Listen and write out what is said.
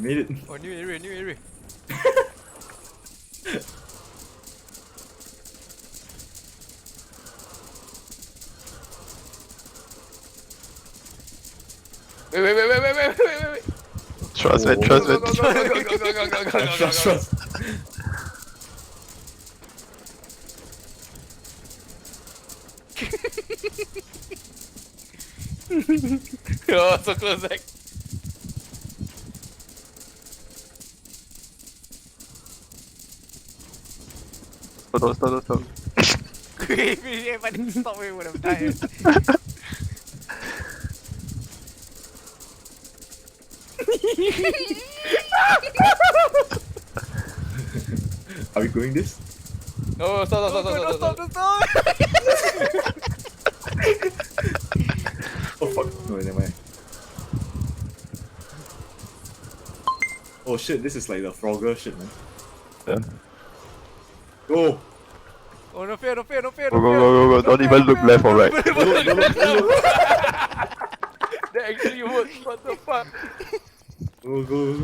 made it. Oh, new area, new area. Wait. Trust man, Oh. trust man. Go. Trust. Oh, so close, Zach. Stop. If I didn't stop, we would have died. Are we going this? No, stop. Don't stop. Oh fuck. No, never mind. Oh shit, this is like the Frogger shit, man. Yeah. Go! Oh, no fear. Go. Don't even look left or right. That actually works. What the fuck? Go.